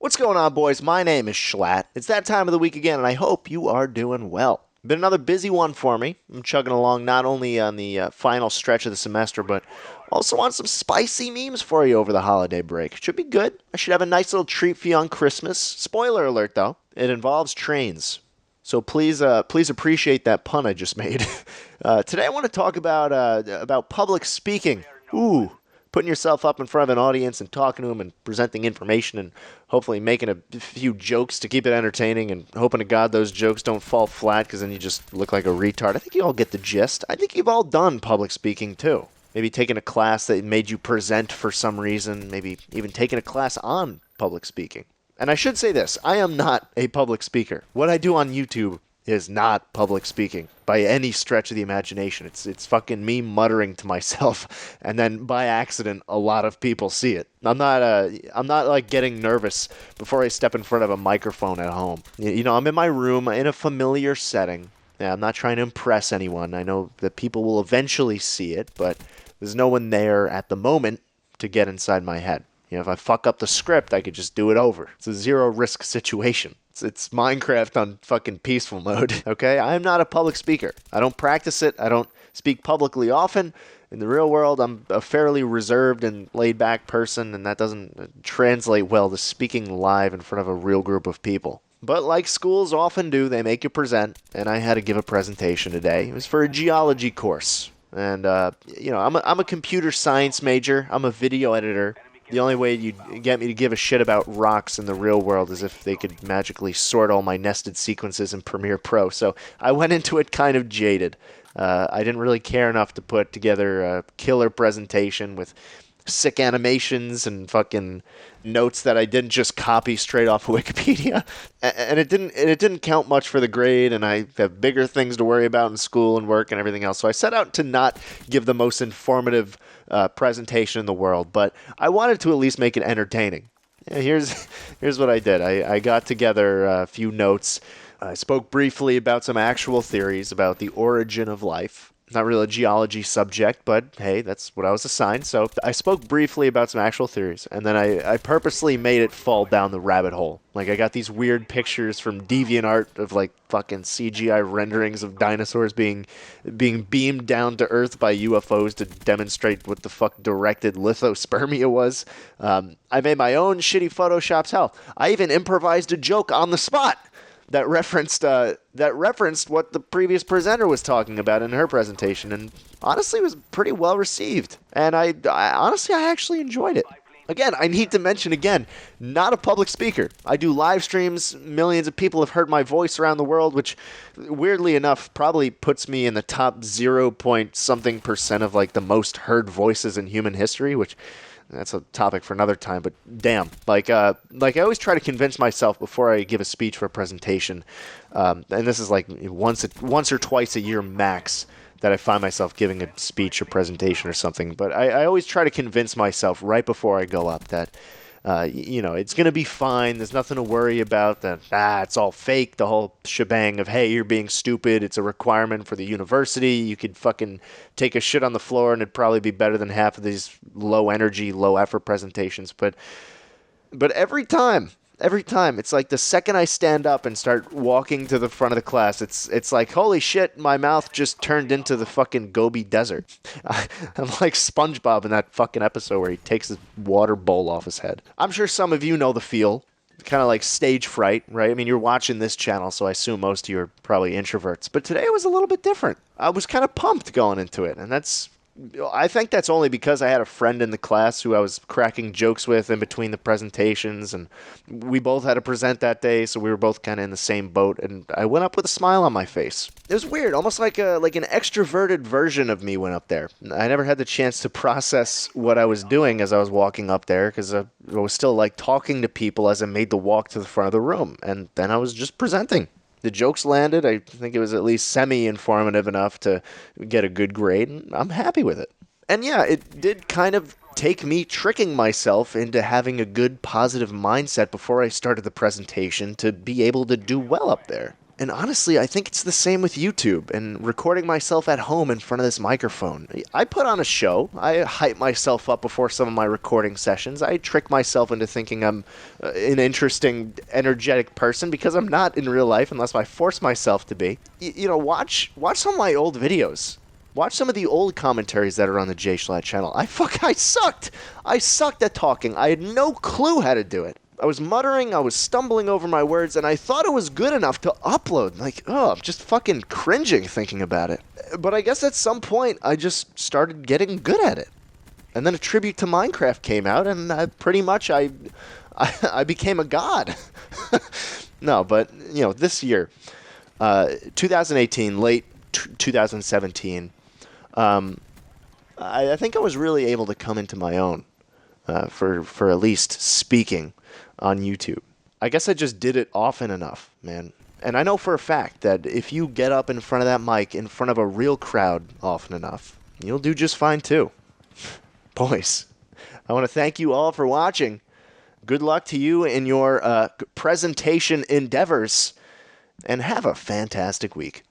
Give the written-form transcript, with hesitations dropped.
What's going on, boys? My name is Schlatt. It's that time of the week again, and I hope you are doing well. Been another busy one for me. I'm chugging along not only on the final stretch of the semester, but also on some spicy memes for you over the holiday break. Should be good. I should have a nice little treat for you on Christmas. Spoiler alert, though. It involves trains. So please appreciate that pun I just made. Today I want to talk about public speaking. Ooh, putting yourself up in front of an audience and talking to them and presenting information and hopefully making a few jokes to keep it entertaining and hoping to God those jokes don't fall flat because then you just look like a retard. I think you all get the gist. I think you've all done public speaking too. Maybe taking a class that made you present for some reason, maybe even taking a class on public speaking. And I should say this, I am not a public speaker. What I do on YouTube is not public speaking by any stretch of the imagination. It's fucking me muttering to myself, and then by accident, a lot of people see it. I'm not like getting nervous before I step in front of a microphone at home. I'm in my room in a familiar setting. Yeah, I'm not trying to impress anyone. I know that people will eventually see it, but there's no one there at the moment to get inside my head. If I fuck up the script, I could just do it over. It's a zero risk situation. It's Minecraft on fucking peaceful mode, okay? I am not a public speaker. I don't practice it. I don't speak publicly often. In the real world, I'm a fairly reserved and laid-back person, and that doesn't translate well to speaking live in front of a real group of people. But like schools often do, they make you present, and I had to give a presentation today. It was for a geology course. And, I'm a computer science major. I'm a video editor. The only way you'd get me to give a shit about rocks in the real world is if they could magically sort all my nested sequences in Premiere Pro. So I went into it kind of jaded. I didn't really care enough to put together a killer presentation with sick animations and fucking notes that I didn't just copy straight off of Wikipedia. And it didn't count much for the grade, and I have bigger things to worry about in school and work and everything else. So I set out to not give the most informative presentation in the world, but I wanted to at least make it entertaining. Yeah, here's what I did. I got together a few notes. I spoke briefly about some actual theories about the origin of life. Not really a geology subject, but hey, that's what I was assigned. So I spoke briefly about some actual theories, and then I purposely made it fall down the rabbit hole. Like, I got these weird pictures from DeviantArt of like fucking CGI renderings of dinosaurs being beamed down to Earth by UFOs to demonstrate what the fuck directed lithospermia was. I made my own shitty photoshops. Hell, I even improvised a joke on the spot that referenced what the previous presenter was talking about in her presentation, and honestly, it was pretty well received. And I honestly actually enjoyed it. Again, I need to mention again, not a public speaker. I do live streams. Millions of people have heard my voice around the world, which, weirdly enough, probably puts me in the top 0 point something percent of like the most heard voices in human history, which that's a topic for another time, but damn. Like I always try to convince myself before I give a speech for a presentation, and this is like once or twice a year max that I find myself giving a speech or presentation or something. But I always try to convince myself right before I go up that, it's going to be fine. There's nothing to worry about. That it's all fake. The whole shebang of, hey, you're being stupid. It's a requirement for the university. You could fucking take a shit on the floor and it'd probably be better than half of these low energy, low effort presentations. But every time, it's like the second I stand up and start walking to the front of the class, it's like, holy shit, my mouth just turned into the fucking Gobi Desert. I'm like SpongeBob in that fucking episode where he takes his water bowl off his head. I'm sure some of you know the feel. Kind of like stage fright, right? I mean, you're watching this channel, so I assume most of you are probably introverts. But today was a little bit different. I was kind of pumped going into it, and I think that's only because I had a friend in the class who I was cracking jokes with in between the presentations, and we both had to present that day, so we were both kind of in the same boat, and I went up with a smile on my face. It was weird, almost like an extroverted version of me went up there. I never had the chance to process what I was doing as I was walking up there, because I was still like talking to people as I made the walk to the front of the room, and then I was just presenting. The jokes landed. I think it was at least semi-informative enough to get a good grade, and I'm happy with it. And yeah, it did kind of take me tricking myself into having a good positive mindset before I started the presentation to be able to do well up there. And honestly, I think it's the same with YouTube and recording myself at home in front of this microphone. I put on a show. I hype myself up before some of my recording sessions. I trick myself into thinking I'm an interesting, energetic person because I'm not in real life unless I force myself to be. Watch some of my old videos. Watch some of the old commentaries that are on the J Schlatt channel. I sucked. I sucked at talking. I had no clue how to do it. I was muttering, I was stumbling over my words, and I thought it was good enough to upload. I'm just fucking cringing thinking about it. But I guess at some point, I just started getting good at it. And then a tribute to Minecraft came out, and I became a god. No, but, this year, 2018, late 2017, I think I was really able to come into my own for at least speaking on YouTube. I guess I just did it often enough, man. And I know for a fact that if you get up in front of that mic in front of a real crowd often enough, you'll do just fine too. Boys, I want to thank you all for watching. Good luck to you in your presentation endeavors, and have a fantastic week.